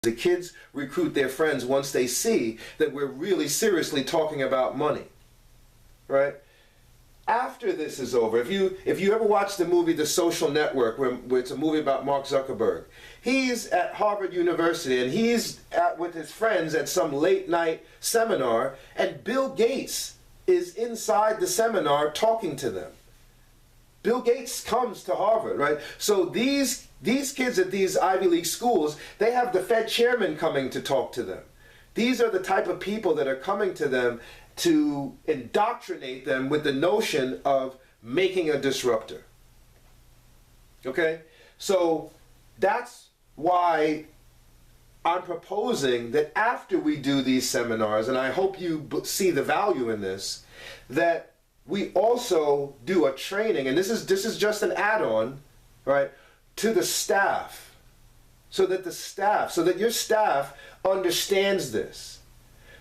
The kids recruit their friends once they see that we're really seriously talking about money, right? After this is over, if you ever watch the movie The Social Network, where it's a movie about Mark Zuckerberg, he's at Harvard University and he's with his friends at some late night seminar, and Bill Gates is inside the seminar talking to them. Bill Gates comes to Harvard, right? So these kids at these Ivy League schools, they have the Fed chairman coming to talk to them. These are the type of people that are coming to them to indoctrinate them with the notion of making a disruptor. Okay? So that's why I'm proposing that after we do these seminars, and I hope you see the value in this, that we also do a training, and this is just an add-on, right, to the staff, so that your staff understands this,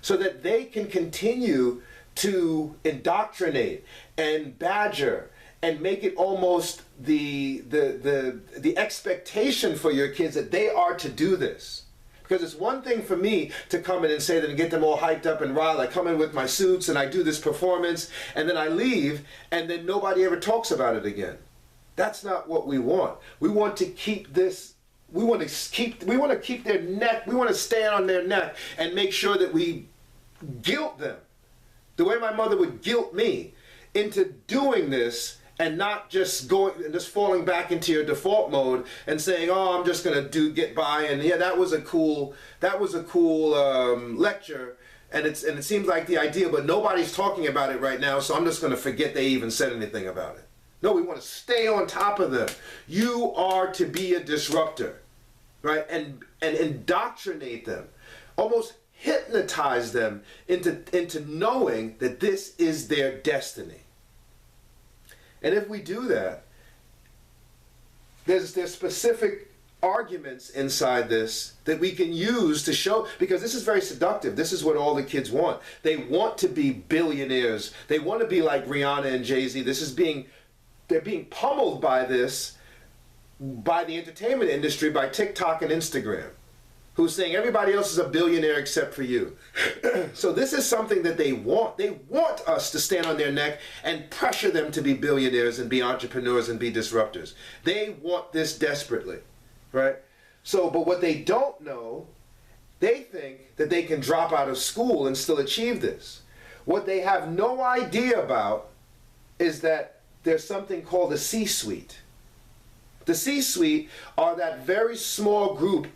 so that they can continue to indoctrinate and badger and make it almost the expectation for your kids that they are to do this. Because it's one thing for me to come in and say that and get them all hyped up and riled. I come in with my suits and I do this performance and then I leave and then nobody ever talks about it again. That's not what we want. We want to keep this, we want to keep their neck, we want to stand on their neck and make sure that we guilt them, the way my mother would guilt me, into doing this and not just falling back into your default mode and saying, oh, I'm just gonna get by, and yeah, that was a cool lecture, and it seems like the idea, but nobody's talking about it right now, so I'm just gonna forget they even said anything about it. No, we want to stay on top of them. You are to be a disruptor, right? And indoctrinate them, almost hypnotize them into knowing that this is their destiny. And if we do that, there's specific arguments inside this that we can use to show, because this is very seductive. This is what all the kids want. They want to be billionaires. They want to be like Rihanna and Jay-Z. They're being pummeled by this, by the entertainment industry, by TikTok and Instagram, who's saying everybody else is a billionaire except for you. So this is something that they want. They want us to stand on their neck and pressure them to be billionaires and be entrepreneurs and be disruptors. They want this desperately, right? So, but what they don't know, they think that they can drop out of school and still achieve this. What they have no idea about is that there's something called the C-suite. The C-suite are that very small group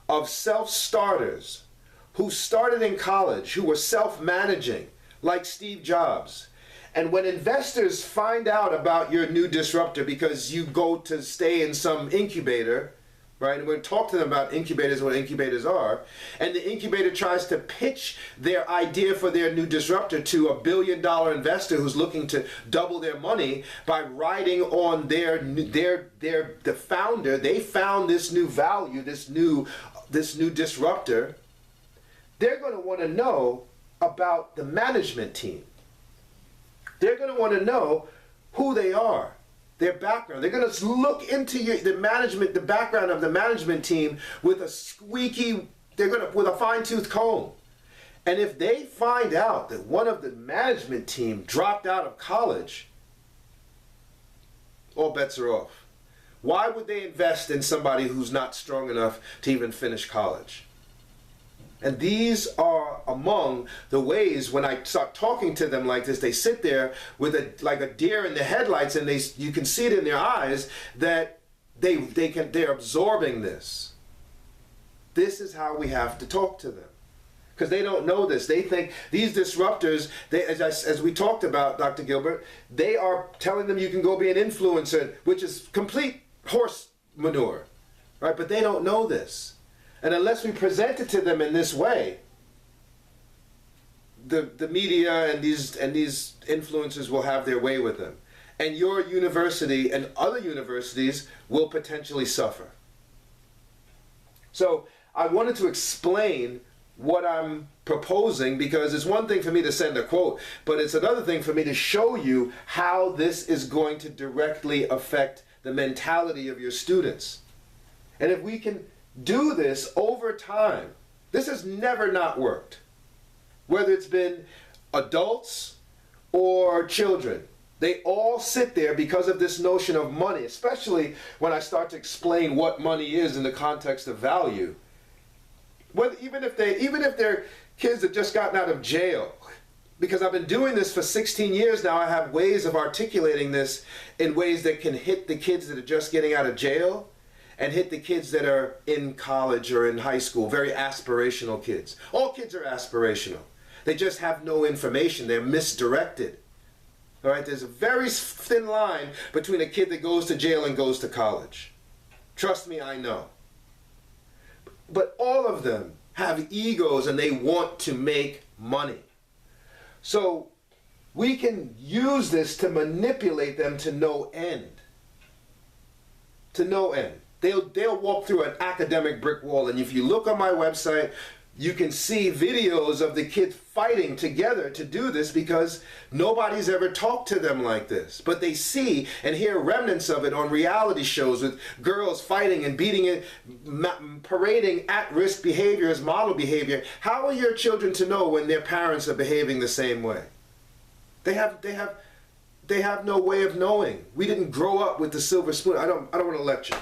of self-starters who started in college, who were self-managing, like Steve Jobs. And when investors find out about your new disruptor because you go to stay in some incubator, right? And we're going to talk to them about incubators, what incubators are. And the incubator tries to pitch their idea for their new disruptor to a billion-dollar investor who's looking to double their money by riding on the founder. They found this new value, this new disruptor. They're going to want to know about the management team. They're going to want to know who they are, their background. They're going to look into the background of the management team with a fine-tooth comb. And if they find out that one of the management team dropped out of college, all bets are off. Why would they invest in somebody who's not strong enough to even finish college? And these are among the ways when I start talking to them like this, they sit there with like a deer in the headlights, and you can see it in their eyes that they're absorbing this. This is how we have to talk to them, because they don't know this. They think these disruptors, as we talked about, Dr. Gilbert, they are telling them you can go be an influencer, which is complete horse manure, right? But they don't know this. And unless we present it to them in this way, the media and these influencers will have their way with them. And your university and other universities will potentially suffer. So I wanted to explain what I'm proposing, because it's one thing for me to send a quote, but it's another thing for me to show you how this is going to directly affect the mentality of your students. And if we can do this over time. This has never not worked. Whether it's been adults or children, they all sit there because of this notion of money, especially when I start to explain what money is in the context of value. Even if they're kids that just gotten out of jail, because I've been doing this for 16 years now, I have ways of articulating this in ways that can hit the kids that are just getting out of jail and hit the kids that are in college or in high school, very aspirational kids. All kids are aspirational. They just have no information. They're misdirected. All right, there's a very thin line between a kid that goes to jail and goes to college. Trust me, I know. But all of them have egos and they want to make money. So we can use this to manipulate them to no end. To no end. They'll walk through an academic brick wall, and if you look on my website, you can see videos of the kids fighting together to do this because nobody's ever talked to them like this. But they see and hear remnants of it on reality shows with girls fighting and beating it, parading at-risk behavior as model behavior. How are your children to know when their parents are behaving the same way? They have no way of knowing. We didn't grow up with the silver spoon. I don't want to lecture.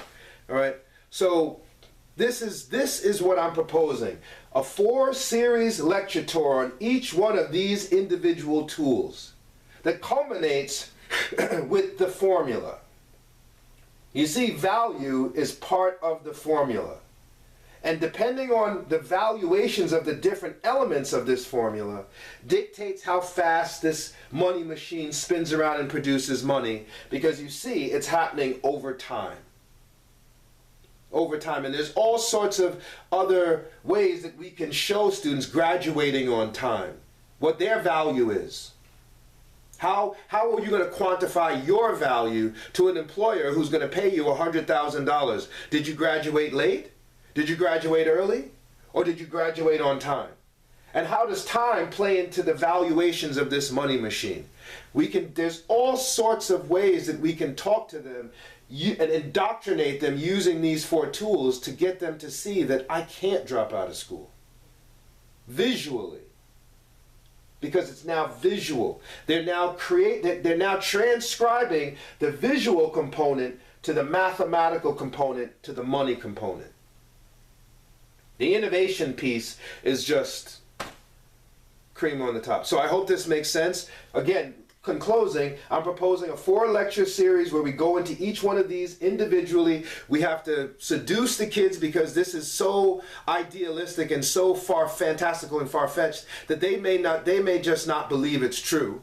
All right. So this is what I'm proposing. A 4-series lecture tour on each one of these individual tools that culminates with the formula. You see, value is part of the formula. And depending on the valuations of the different elements of this formula dictates how fast this money machine spins around and produces money, because you see it's happening over time. Over time, and there's all sorts of other ways that we can show students graduating on time what their value is. How are you going to quantify your value to an employer who's going to pay you $100,000? Did you graduate late? Did you graduate early? Or did you graduate on time? And how does time play into the valuations of this money machine? There's all sorts of ways that we can talk to them and indoctrinate them using these 4 tools to get them to see that I can't drop out of school. Visually. Because it's now visual. They're now transcribing the visual component to the mathematical component to the money component. The innovation piece is just cream on the top. So I hope this makes sense. Again, in closing, I'm proposing a 4-lecture series where we go into each one of these individually. We have to seduce the kids because this is so idealistic and so fantastical and far-fetched that they may just not believe it's true,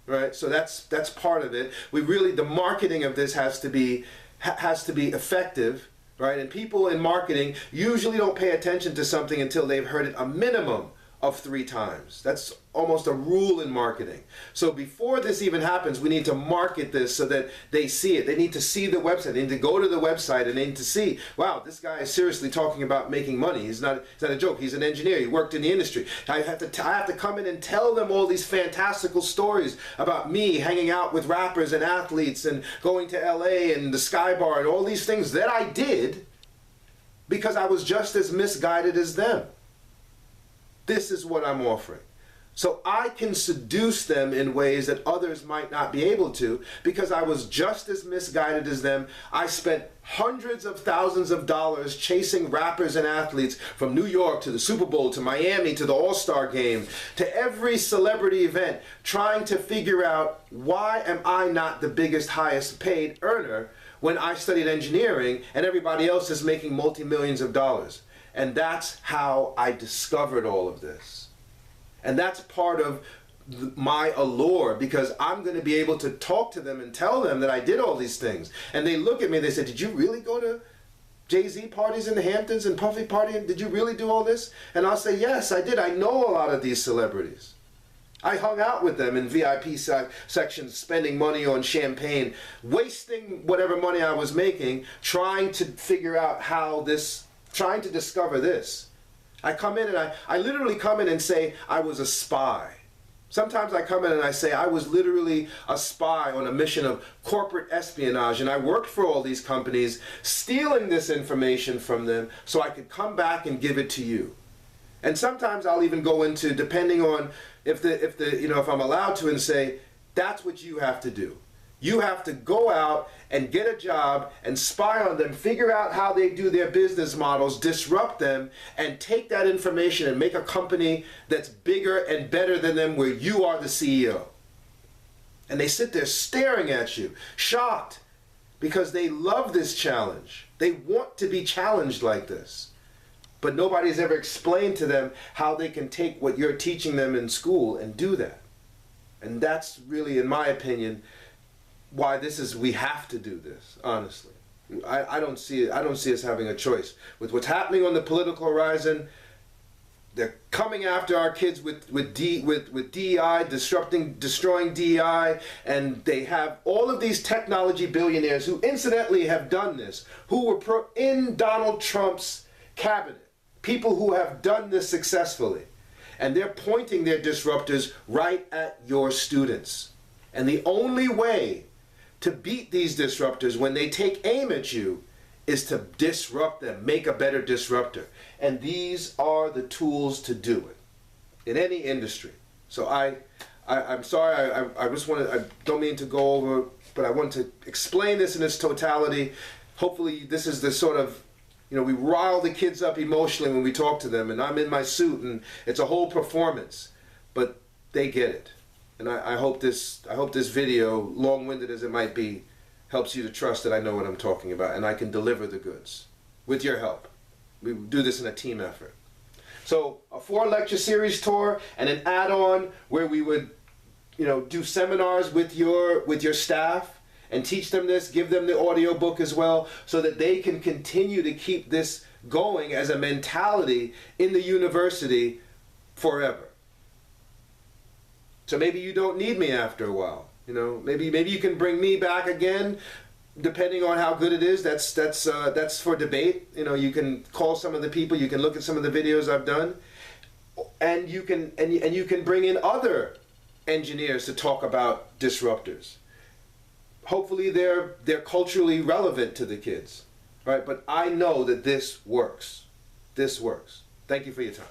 right? So that's part of it. The marketing of this has to be effective, right? And people in marketing usually don't pay attention to something until they've heard it a minimum of 3 times. That's almost a rule in marketing. So before this even happens, we need to market this so that they see it. They need to see the website. They need to go to the website and they need to see, wow, this guy is seriously talking about making money. He's not a joke. He's an engineer. He worked in the industry. I have to come in and tell them all these fantastical stories about me hanging out with rappers and athletes and going to LA and the Sky Bar and all these things that I did because I was just as misguided as them. This is what I'm offering. So I can seduce them in ways that others might not be able to because I was just as misguided as them. I spent hundreds of thousands of dollars chasing rappers and athletes from New York to the Super Bowl to Miami to the All-Star game to every celebrity event trying to figure out why am I not the biggest, highest paid earner when I studied engineering and everybody else is making multi-millions of dollars. And that's how I discovered all of this. And that's part of my allure because I'm going to be able to talk to them and tell them that I did all these things. And they look at me and they say, did you really go to Jay-Z parties in the Hamptons and Puffy party? Did you really do all this? And I'll say, yes, I did. I know a lot of these celebrities. I hung out with them in VIP sections, spending money on champagne, wasting whatever money I was making, trying to figure out trying to discover this. I come in and I literally come in and say I was a spy. Sometimes I come in and I say I was literally a spy on a mission of corporate espionage, and I worked for all these companies, stealing this information from them so I could come back and give it to you. And sometimes I'll even go into, depending on if I'm allowed to, and say, that's what you have to do. You have to go out and get a job and spy on them, figure out how they do their business models, disrupt them, and take that information and make a company that's bigger and better than them where you are the CEO. And they sit there staring at you, shocked, because they love this challenge. They want to be challenged like this. But nobody's ever explained to them how they can take what you're teaching them in school and do that. And that's really, in my opinion, why we have to do this, honestly. I don't see us having a choice. With what's happening on the political horizon, they're coming after our kids with DEI, destroying DEI, and they have all of these technology billionaires who incidentally have done this, who were in Donald Trump's cabinet, people who have done this successfully. And they're pointing their disruptors right at your students. And the only way to beat these disruptors when they take aim at you is to disrupt them, make a better disruptor. And these are the tools to do it in any industry. So I'm sorry, I don't mean to go over, but I want to explain this in its totality. Hopefully this is the sort of, we rile the kids up emotionally when we talk to them, and I'm in my suit and it's a whole performance, but they get it. And I hope this video, long-winded as it might be, helps you to trust that I know what I'm talking about and I can deliver the goods with your help. We do this in a team effort. So a 4-lecture series tour and an add-on where we would, do seminars with your staff and teach them this, give them the audio book as well, so that they can continue to keep this going as a mentality in the university forever. So maybe you don't need me after a while. Maybe you can bring me back again, depending on how good it is. That's for debate. You can call some of the people. You can look at some of the videos I've done, and you can bring in other engineers to talk about disruptors. Hopefully they're culturally relevant to the kids, right? But I know that this works. This works. Thank you for your time.